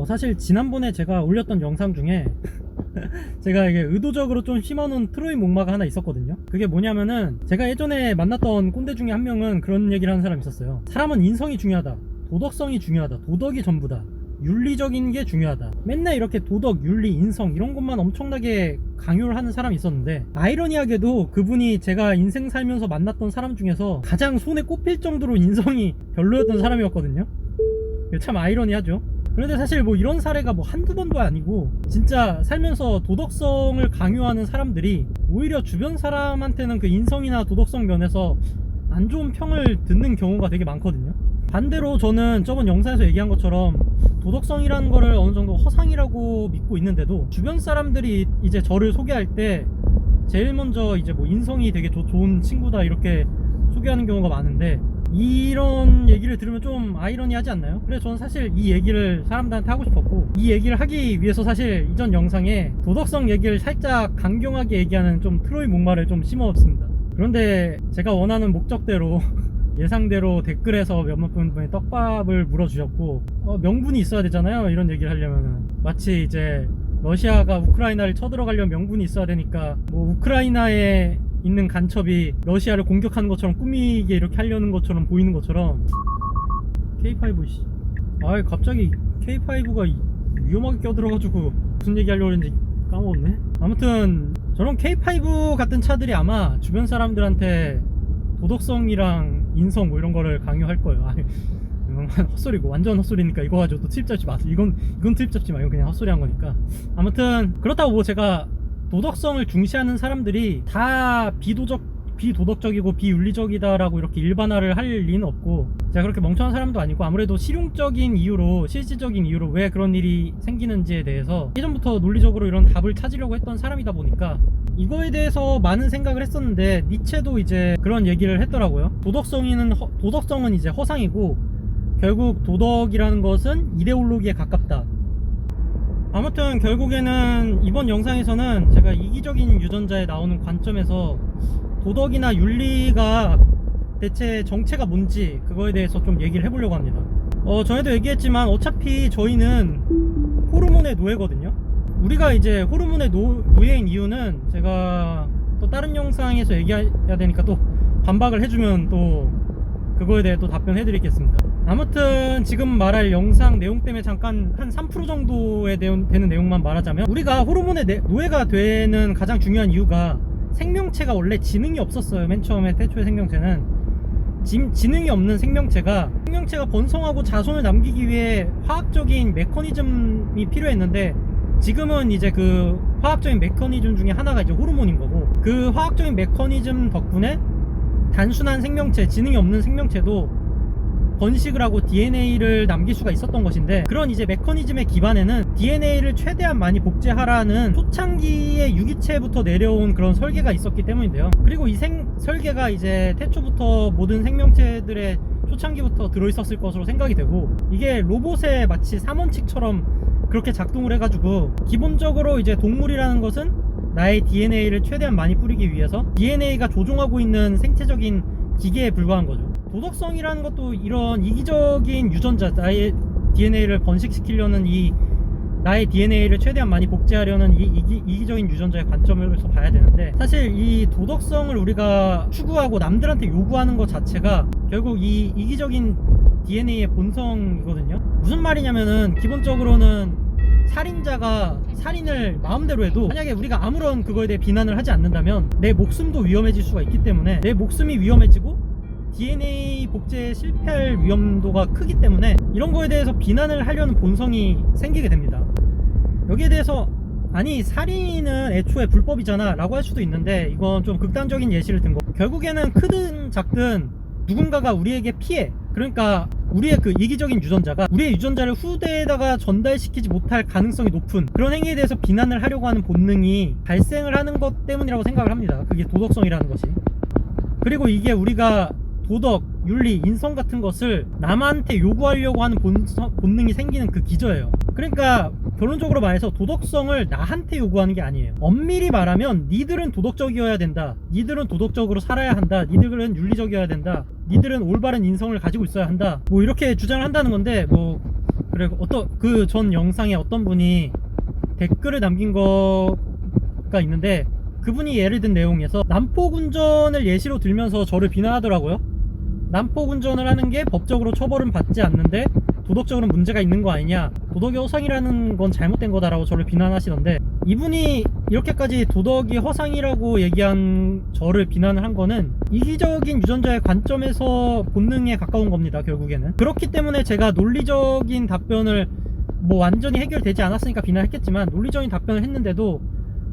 사실 지난번에 제가 올렸던 영상 중에 제가 이게 의도적으로 좀 심어놓은 트로이 목마가 하나 있었거든요. 그게 뭐냐면은 제가 예전에 만났던 꼰대 중에 한 명은 그런 얘기를 하는 사람이 있었어요. 사람은 인성이 중요하다, 도덕성이 중요하다, 도덕이 전부다, 윤리적인 게 중요하다. 맨날 이렇게 도덕, 윤리, 인성 이런 것만 엄청나게 강요를 하는 사람이 있었는데, 아이러니하게도 그분이 제가 인생 살면서 만났던 사람 중에서 가장 손에 꼽힐 정도로 인성이 별로였던 사람이었거든요. 참 아이러니하죠. 그런데 사실 뭐 이런 사례가 뭐 한두 번도 아니고, 진짜 살면서 도덕성을 강요하는 사람들이 오히려 주변 사람한테는 그 인성이나 도덕성 면에서 안 좋은 평을 듣는 경우가 되게 많거든요. 반대로 저는 저번 영상에서 얘기한 것처럼 도덕성이라는 거를 어느 정도 허상이라고 믿고 있는데도, 주변 사람들이 이제 저를 소개할 때 제일 먼저 이제 뭐 인성이 되게 좋은 친구다 이렇게 소개하는 경우가 많은데, 이런 얘기를 들으면 좀 아이러니하지 않나요? 그래서 저는 사실 이 얘기를 사람들한테 하고 싶었고, 이 얘기를 하기 위해서 사실 이전 영상에 도덕성 얘기를 살짝 강경하게 얘기하는 좀 트로이 목마를 좀 심어봤습니다. 그런데 제가 원하는 목적대로 예상대로 댓글에서 몇몇 분이 떡밥을 물어주셨고, 명분이 있어야 되잖아요, 이런 얘기를 하려면은. 마치 이제 러시아가 우크라이나를 쳐들어가려면 명분이 있어야 되니까 뭐 우크라이나에 있는 간첩이 러시아를 공격하는 것처럼 꾸미게 이렇게 하려는 것처럼 보이는 것처럼. K5 씨, 갑자기 K5가 위험하게 껴들어가지고 무슨 얘기 하려고 했는지 까먹었네. 아무튼 저런 K5 같은 차들이 아마 주변 사람들한테 도덕성이랑 인성 뭐 이런 거를 강요할 거예요. 이건 헛소리고, 완전 헛소리니까 이거 가지고 또 트립 잡지 마세요. 이건 트립 잡지 마요. 이건 그냥 헛소리 한 거니까. 아무튼 그렇다고 뭐 제가 도덕성을 중시하는 사람들이 다 비도덕적이고 비윤리적이다라고 이렇게 일반화를 할 리는 없고, 제가 그렇게 멍청한 사람도 아니고, 아무래도 실용적인 이유로, 실질적인 이유로 왜 그런 일이 생기는지에 대해서 예전부터 논리적으로 이런 답을 찾으려고 했던 사람이다 보니까 이거에 대해서 많은 생각을 했었는데, 니체도 이제 그런 얘기를 했더라고요. 도덕성은 이제 허상이고 결국 도덕이라는 것은 이데올로기에 가깝다. 아무튼 결국에는 이번 영상에서는 제가 이기적인 유전자에 나오는 관점에서 도덕이나 윤리가 대체 정체가 뭔지 그거에 대해서 좀 얘기를 해보려고 합니다. 전에도 얘기했지만 어차피 저희는 호르몬의 노예거든요. 우리가 이제 호르몬의 노예인 이유는 제가 또 다른 영상에서 얘기해야 되니까 또 반박을 해주면 또 그거에 대해 또 답변해 드리겠습니다. 아무튼 지금 말할 영상 내용 때문에 잠깐 한 3% 정도의 되는 내용만 말하자면, 우리가 호르몬의 노예가 되는 가장 중요한 이유가, 생명체가 원래 지능이 없었어요. 맨 처음에 태초의 생명체는 지능이 없는 생명체가 번성하고 자손을 남기기 위해 화학적인 메커니즘이 필요했는데, 지금은 이제 그 화학적인 메커니즘 중에 하나가 이제 호르몬인 거고, 그 화학적인 메커니즘 덕분에 단순한 생명체, 지능이 없는 생명체도 번식을 하고 DNA를 남길 수가 있었던 것인데, 그런 이제 메커니즘의 기반에는 DNA를 최대한 많이 복제하라는 초창기의 유기체부터 내려온 그런 설계가 있었기 때문인데요. 그리고 이 설계가 이제 태초부터 모든 생명체들의 초창기부터 들어있었을 것으로 생각이 되고, 이게 로봇의 마치 삼원칙처럼 그렇게 작동을 해가지고, 기본적으로 이제 동물이라는 것은 나의 DNA를 최대한 많이 뿌리기 위해서 DNA가 조종하고 있는 생체적인 기계에 불과한 거죠. 도덕성이라는 것도 이런 이기적인 유전자, 나의 DNA를 번식시키려는 이 나의 DNA를 최대한 많이 복제하려는 이 이기적인 유전자의 관점에서 봐야 되는데, 사실 이 도덕성을 우리가 추구하고 남들한테 요구하는 것 자체가 결국 이 이기적인 DNA의 본성이거든요. 무슨 말이냐면은, 기본적으로는 살인자가 살인을 마음대로 해도 만약에 우리가 아무런 그거에 대해 비난을 하지 않는다면 내 목숨도 위험해질 수가 있기 때문에, 내 목숨이 위험해지고 DNA 복제에 실패할 위험도가 크기 때문에 이런 거에 대해서 비난을 하려는 본성이 생기게 됩니다. 여기에 대해서 아니 살인은 애초에 불법이잖아 라고 할 수도 있는데, 이건 좀 극단적인 예시를 든 거. 결국에는 크든 작든 누군가가 우리에게 피해, 그러니까 우리의 그 이기적인 유전자가 우리의 유전자를 후대에다가 전달시키지 못할 가능성이 높은 그런 행위에 대해서 비난을 하려고 하는 본능이 발생을 하는 것 때문이라고 생각을 합니다. 그게 도덕성이라는 것이. 그리고 이게 우리가 도덕, 윤리, 인성 같은 것을 남한테 요구하려고 하는 본능이 생기는 그 기저예요. 그러니까 결론적으로 말해서 도덕성을 나한테 요구하는 게 아니에요. 엄밀히 말하면 니들은 도덕적이어야 된다, 니들은 도덕적으로 살아야 한다, 니들은 윤리적이어야 된다, 니들은 올바른 인성을 가지고 있어야 한다, 뭐 이렇게 주장을 한다는 건데, 뭐 그리고 그 전 영상에 어떤 분이 댓글을 남긴 거가 있는데, 그분이 예를 든 내용에서 난폭운전을 예시로 들면서 저를 비난하더라고요. 난폭운전을 하는 게 법적으로 처벌은 받지 않는데 도덕적으로 문제가 있는 거 아니냐, 도덕의 허상이라는 건 잘못된 거다라고 저를 비난하시던데, 이분이 이렇게까지 도덕이 허상이라고 얘기한 저를 비난을 한 거는 이기적인 유전자의 관점에서 본능에 가까운 겁니다. 결국에는 그렇기 때문에 제가 논리적인 답변을, 뭐 완전히 해결되지 않았으니까 비난했겠지만, 논리적인 답변을 했는데도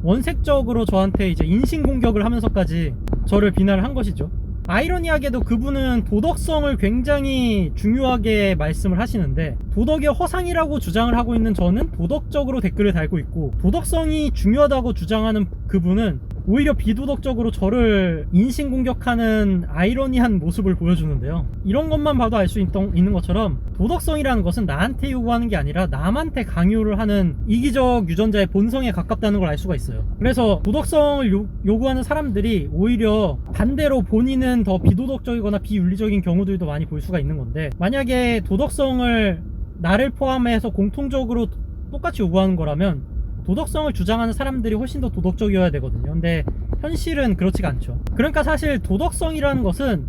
원색적으로 저한테 이제 인신공격을 하면서까지 저를 비난을 한 것이죠. 아이러니하게도 그분은 도덕성을 굉장히 중요하게 말씀을 하시는데, 도덕의 허상이라고 주장을 하고 있는 저는 도덕적으로 댓글을 달고 있고, 도덕성이 중요하다고 주장하는 그분은 오히려 비도덕적으로 저를 인신공격하는 아이러니한 모습을 보여주는데요. 이런 것만 봐도 알 수 있는 것처럼 도덕성이라는 것은 나한테 요구하는 게 아니라 남한테 강요를 하는 이기적 유전자의 본성에 가깝다는 걸 알 수가 있어요. 그래서 도덕성을 요구하는 사람들이 오히려 반대로 본인은 더 비도덕적이거나 비윤리적인 경우들도 많이 볼 수가 있는 건데, 만약에 도덕성을 나를 포함해서 공통적으로 똑같이 요구하는 거라면 도덕성을 주장하는 사람들이 훨씬 더 도덕적이어야 되거든요. 근데 현실은 그렇지가 않죠. 그러니까 사실 도덕성이라는 것은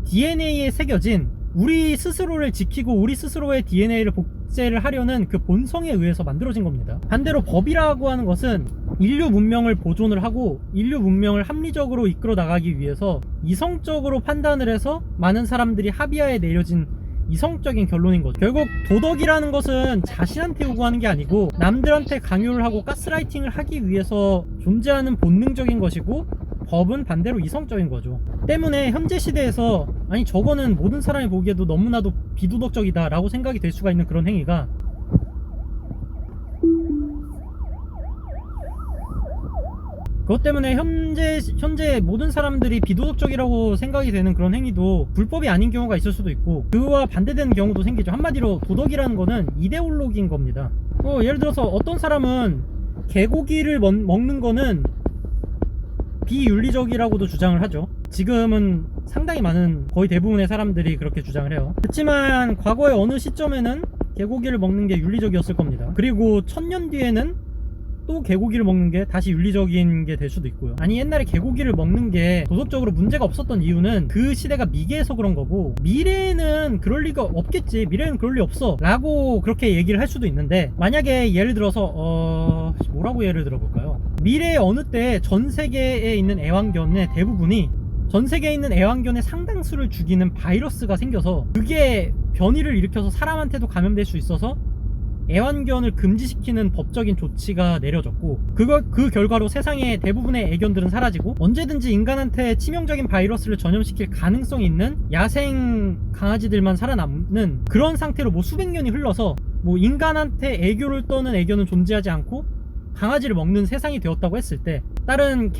DNA에 새겨진, 우리 스스로를 지키고 우리 스스로의 DNA를 복제를 하려는 그 본성에 의해서 만들어진 겁니다. 반대로 법이라고 하는 것은 인류 문명을 보존을 하고 인류 문명을 합리적으로 이끌어 나가기 위해서 이성적으로 판단을 해서 많은 사람들이 합의하에 내려진 이성적인 결론인 거죠. 결국 도덕이라는 것은 자신한테 요구하는 게 아니고 남들한테 강요를 하고 가스라이팅을 하기 위해서 존재하는 본능적인 것이고, 법은 반대로 이성적인 거죠. 때문에 현재 시대에서 아니 저거는 모든 사람이 보기에도 너무나도 비도덕적이다 라고 생각이 될 수가 있는 그런 행위가, 그것 때문에 현재 모든 사람들이 비도덕적이라고 생각이 되는 그런 행위도 불법이 아닌 경우가 있을 수도 있고, 그와 반대되는 경우도 생기죠. 한마디로 도덕이라는 거는 이데올로기인 겁니다. 예를 들어서 어떤 사람은 개고기를 먹는 거는 비윤리적이라고도 주장을 하죠. 지금은 상당히 많은, 거의 대부분의 사람들이 그렇게 주장을 해요. 그렇지만 과거의 어느 시점에는 개고기를 먹는 게 윤리적이었을 겁니다. 그리고 1000년 뒤에는 또 개고기를 먹는 게 다시 윤리적인 게 될 수도 있고요. 아니 옛날에 개고기를 먹는 게 도덕적으로 문제가 없었던 이유는 그 시대가 미개해서 그런 거고, 미래에는 그럴 리가 없겠지, 미래에는 그럴 리 없어 라고 그렇게 얘기를 할 수도 있는데, 만약에 예를 들어서 뭐라고 예를 들어볼까요? 미래의 어느 때 전 세계에 있는 애완견의 대부분이, 전 세계에 있는 애완견의 상당수를 죽이는 바이러스가 생겨서 그게 변이를 일으켜서 사람한테도 감염될 수 있어서 애완견을 금지시키는 법적인 조치가 내려졌고, 그 결과로 세상의 대부분의 애견들은 사라지고 언제든지 인간한테 치명적인 바이러스를 전염시킬 가능성이 있는 야생 강아지들만 살아남는 그런 상태로 뭐 수백 년이 흘러서 뭐 인간한테 애교를 떠는 애견은 존재하지 않고 강아지를 먹는 세상이 되었다고 했을 때, 다른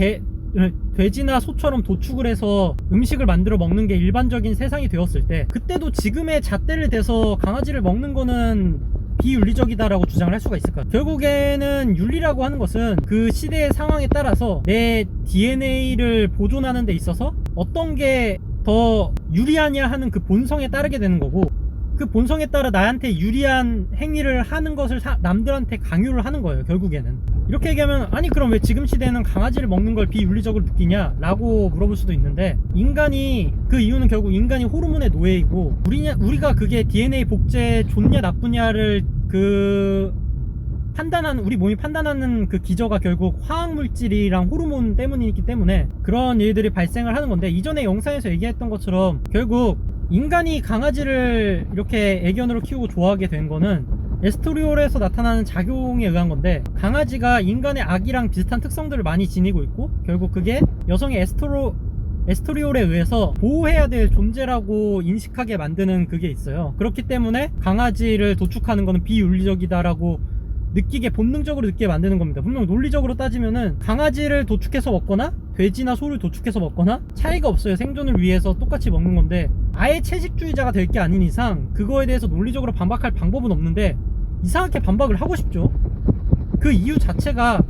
돼지나 소처럼 도축을 해서 음식을 만들어 먹는 게 일반적인 세상이 되었을 때, 그때도 지금의 잣대를 대서 강아지를 먹는 거는 비윤리적이다라고 주장을 할 수가 있을까? 결국에는 윤리라고 하는 것은 그 시대의 상황에 따라서 내 DNA를 보존하는 데 있어서 어떤 게 더 유리하냐 하는 그 본성에 따르게 되는 거고, 그 본성에 따라 나한테 유리한 행위를 하는 것을 남들한테 강요를 하는 거예요. 결국에는 이렇게 얘기하면, 아니 그럼 왜 지금 시대에는 강아지를 먹는 걸 비윤리적으로 느끼냐 라고 물어볼 수도 있는데, 인간이, 그 이유는 결국 인간이 호르몬의 노예이고, 우리가 그게 DNA 복제 좋냐 나쁘냐를 우리 몸이 판단하는 그 기저가 결국 화학물질이랑 호르몬 때문이기 때문에 그런 일들이 발생을 하는 건데, 이전에 영상에서 얘기했던 것처럼 결국 인간이 강아지를 이렇게 애견으로 키우고 좋아하게 된 거는 에스토리올에서 나타나는 작용에 의한 건데, 강아지가 인간의 악이랑 비슷한 특성들을 많이 지니고 있고, 결국 그게 여성의 에스토리올에 의해서 보호해야 될 존재라고 인식하게 만드는 그게 있어요. 그렇기 때문에 강아지를 도축하는 거는 비윤리적이다라고 본능적으로 느끼게 만드는 겁니다. 분명 논리적으로 따지면은 강아지를 도축해서 먹거나 돼지나 소를 도축해서 먹거나 차이가 없어요. 생존을 위해서 똑같이 먹는 건데, 아예 채식주의자가 될 게 아닌 이상 그거에 대해서 논리적으로 반박할 방법은 없는데, 이상하게 반박을 하고 싶죠. 그 이유 자체가,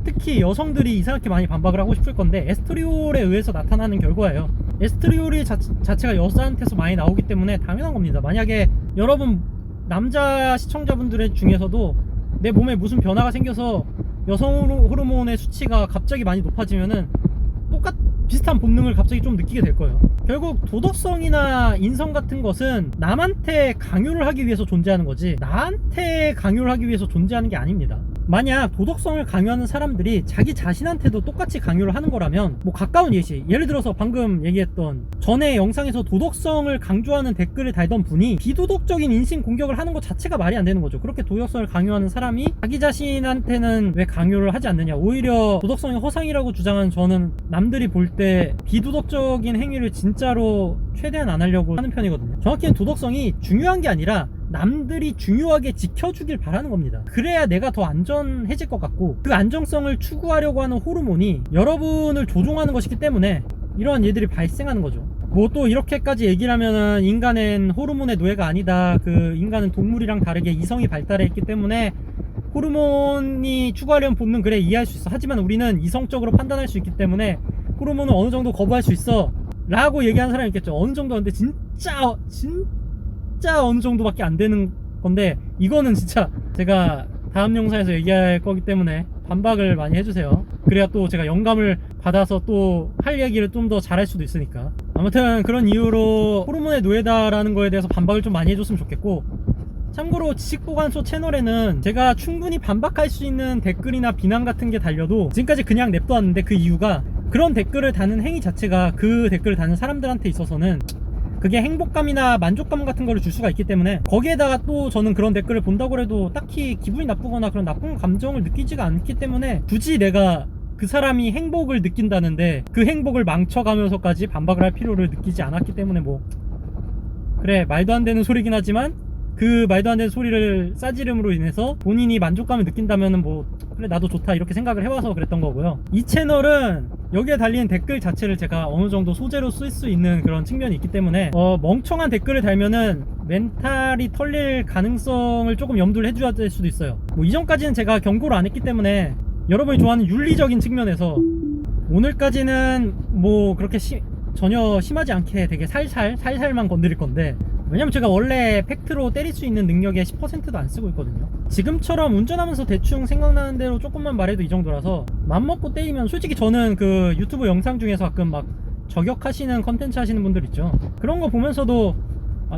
특히 여성들이 이상하게 많이 반박을 하고 싶을 건데, 에스트리올에 의해서 나타나는 결과예요. 에스트리올이 자체가 여자한테서 많이 나오기 때문에 당연한 겁니다. 만약에 여러분 남자 시청자분들 중에서도 내 몸에 무슨 변화가 생겨서 여성 호르몬의 수치가 갑자기 많이 높아지면은 비슷한 본능을 갑자기 좀 느끼게 될 거예요. 결국 도덕성이나 인성 같은 것은 남한테 강요를 하기 위해서 존재하는 거지 나한테 강요를 하기 위해서 존재하는 게 아닙니다. 만약 도덕성을 강요하는 사람들이 자기 자신한테도 똑같이 강요를 하는 거라면, 뭐 가까운 예를 들어서 방금 얘기했던 전에 영상에서 도덕성을 강조하는 댓글을 달던 분이 비도덕적인 인신 공격을 하는 것 자체가 말이 안 되는 거죠. 그렇게 도덕성을 강요하는 사람이 자기 자신한테는 왜 강요를 하지 않느냐, 오히려 도덕성이 허상이라고 주장하는 저는 남들이 볼 때 비도덕적인 행위를 진짜로 최대한 안 하려고 하는 편이거든요. 정확히는 도덕성이 중요한 게 아니라 남들이 중요하게 지켜주길 바라는 겁니다. 그래야 내가 더 안전해질 것 같고, 그 안정성을 추구하려고 하는 호르몬이 여러분을 조종하는 것이기 때문에 이러한 일들이 발생하는 거죠. 뭐 또 이렇게까지 얘기를 하면은 인간은 호르몬의 노예가 아니다, 그 인간은 동물이랑 다르게 이성이 발달해 있기 때문에 호르몬이 추구하려는 본능, 그래 이해할 수 있어. 하지만 우리는 이성적으로 판단할 수 있기 때문에 호르몬은 어느 정도 거부할 수 있어 라고 얘기하는 사람이 있겠죠. 어느 정도. 근데 진짜 어느 정도밖에 안 되는 건데, 이거는 진짜 제가 다음 영상에서 얘기할 거기 때문에 반박을 많이 해주세요. 그래야 또 제가 영감을 받아서 또 할 얘기를 좀 더 잘할 수도 있으니까. 아무튼 그런 이유로 호르몬의 노예다라는 거에 대해서 반박을 좀 많이 해줬으면 좋겠고, 참고로 지식보관소 채널에는 제가 충분히 반박할 수 있는 댓글이나 비난 같은 게 달려도 지금까지 그냥 냅둬왔는데, 그 이유가 그런 댓글을 다는 행위 자체가 그 댓글을 다는 사람들한테 있어서는 그게 행복감이나 만족감 같은 거를 줄 수가 있기 때문에, 거기에다가 또 저는 그런 댓글을 본다고 해도 딱히 기분이 나쁘거나 그런 나쁜 감정을 느끼지가 않기 때문에 굳이 내가 그 사람이 행복을 느낀다는데 그 행복을 망쳐가면서까지 반박을 할 필요를 느끼지 않았기 때문에, 뭐 그래 말도 안 되는 소리긴 하지만 그 말도 안 되는 소리를 싸지름으로 인해서 본인이 만족감을 느낀다면은 뭐 그래 나도 좋다 이렇게 생각을 해와서 그랬던 거고요. 이 채널은 여기에 달리는 댓글 자체를 제가 어느 정도 소재로 쓸 수 있는 그런 측면이 있기 때문에 멍청한 댓글을 달면은 멘탈이 털릴 가능성을 조금 염두를 해줘야 될 수도 있어요. 뭐 이전까지는 제가 경고를 안 했기 때문에 여러분이 좋아하는 윤리적인 측면에서 오늘까지는 뭐 그렇게 전혀 심하지 않게 되게 살살만 건드릴 건데, 왜냐면 제가 원래 팩트로 때릴 수 있는 능력의 10%도 안 쓰고 있거든요. 지금처럼 운전하면서 대충 생각나는 대로 조금만 말해도 이 정도라서 맘먹고 때리면, 솔직히 저는 그 유튜브 영상 중에서 가끔 막 저격하시는 컨텐츠 하시는 분들 있죠. 그런 거 보면서도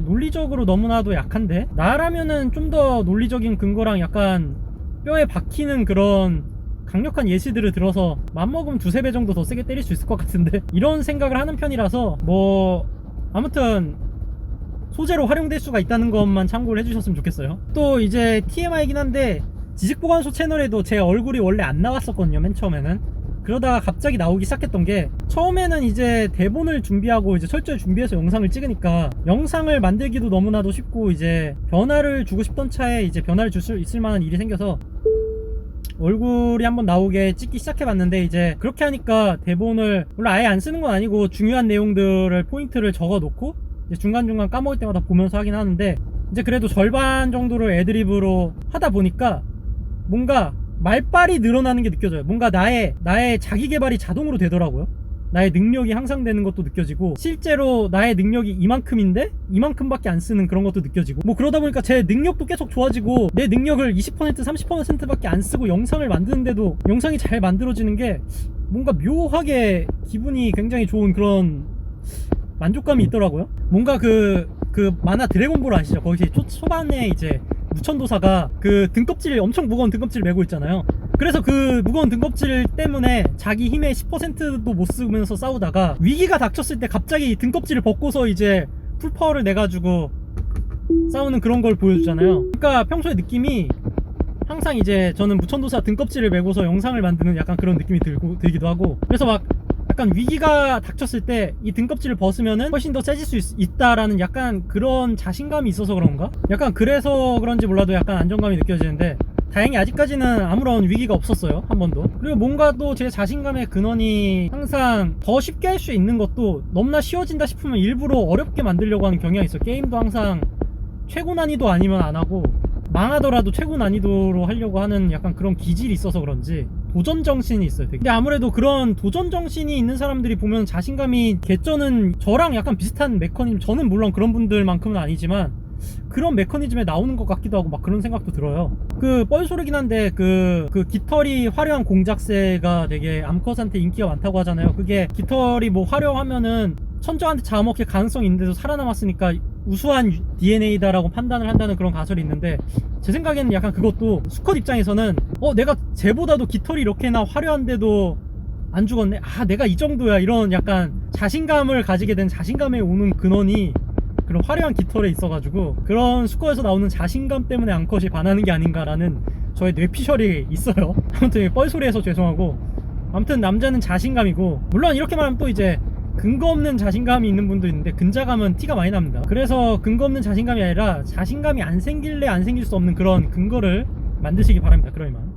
논리적으로 너무나도 약한데, 나라면은 좀 더 논리적인 근거랑 약간 뼈에 박히는 그런 강력한 예시들을 들어서 맘먹으면 2-3배 정도 더 세게 때릴 수 있을 것 같은데 이런 생각을 하는 편이라서, 뭐 아무튼 소재로 활용될 수가 있다는 것만 참고를 해주셨으면 좋겠어요. 또 이제 TMI이긴 한데, 지식보관소 채널에도 제 얼굴이 원래 안 나왔었거든요, 맨 처음에는. 그러다가 갑자기 나오기 시작했던 게, 처음에는 이제 대본을 준비하고 이제 철저히 준비해서 영상을 찍으니까 영상을 만들기도 너무나도 쉽고, 이제 변화를 주고 싶던 차에 이제 변화를 줄 수 있을 만한 일이 생겨서 얼굴이 한번 나오게 찍기 시작해봤는데, 이제 그렇게 하니까 대본을 물론 아예 안 쓰는 건 아니고 중요한 내용들을 포인트를 적어 놓고 이제 중간중간 까먹을 때마다 보면서 하긴 하는데, 이제 그래도 절반 정도를 애드립으로 하다 보니까 뭔가 말빨이 늘어나는 게 느껴져요. 뭔가 나의 자기 개발이 자동으로 되더라고요. 나의 능력이 향상되는 것도 느껴지고, 실제로 나의 능력이 이만큼인데 이만큼밖에 안 쓰는 그런 것도 느껴지고, 뭐 그러다 보니까 제 능력도 계속 좋아지고, 내 능력을 20% 30%밖에 안 쓰고 영상을 만드는데도 영상이 잘 만들어지는 게 뭔가 묘하게 기분이 굉장히 좋은 그런 만족감이 있더라고요. 뭔가 그 만화 드래곤볼 아시죠? 거기 초반에 이제 무천도사가 그 등껍질, 엄청 무거운 등껍질을 메고 있잖아요. 그래서 그 무거운 등껍질 때문에 자기 힘의 10%도 못 쓰면서 싸우다가 위기가 닥쳤을 때 갑자기 등껍질을 벗고서 이제 풀파워를 내가지고 싸우는 그런 걸 보여주잖아요. 그러니까 평소에 느낌이 항상 이제 저는 무천도사 등껍질을 메고서 영상을 만드는 약간 그런 느낌이 들기도 하고, 그래서 막 약간 위기가 닥쳤을 때 이 등껍질을 벗으면은 훨씬 더 세질 수 있다라는 약간 그런 자신감이 있어서 그런가? 약간 그래서 그런지 몰라도 약간 안정감이 느껴지는데, 다행히 아직까지는 아무런 위기가 없었어요, 한 번도. 그리고 뭔가 또 제 자신감의 근원이 항상 더 쉽게 할 수 있는 것도 너무나 쉬워진다 싶으면 일부러 어렵게 만들려고 하는 경향이 있어요. 게임도 항상 최고 난이도 아니면 안 하고, 망하더라도 최고 난이도로 하려고 하는 약간 그런 기질이 있어서 그런지 도전 정신이 있어요, 되게. 근데 아무래도 그런 도전 정신이 있는 사람들이 보면 자신감이, 개쩌는 저랑 약간 비슷한 메커니즘, 저는 물론 그런 분들만큼은 아니지만 그런 메커니즘에 나오는 것 같기도 하고 막 그런 생각도 들어요. 그 뻘소리긴 한데 그 깃털이 화려한 공작새가 되게 암컷한테 인기가 많다고 하잖아요. 그게 깃털이 뭐 화려하면은 천적한테 잡아먹힐 가능성이 있는데도 살아남았으니까 우수한 DNA다라고 판단을 한다는 그런 가설이 있는데, 제 생각에는 약간 그것도 수컷 입장에서는 내가 쟤보다도 깃털이 이렇게나 화려한데도 안 죽었네, 아 내가 이 정도야, 이런 약간 자신감을 가지게 된, 자신감에 오는 근원이 그런 화려한 깃털에 있어가지고, 그런 수컷에서 나오는 자신감 때문에 암컷이 반하는 게 아닌가라는 저의 뇌피셜이 있어요. 아무튼 뻘소리해서 죄송하고, 아무튼 남자는 자신감이고, 물론 이렇게 말하면 또 이제 근거 없는 자신감이 있는 분도 있는데, 근자감은 티가 많이 납니다. 그래서 근거 없는 자신감이 아니라 자신감이 안 생길래 안 생길 수 없는 그런 근거를 만드시기 바랍니다. 그러면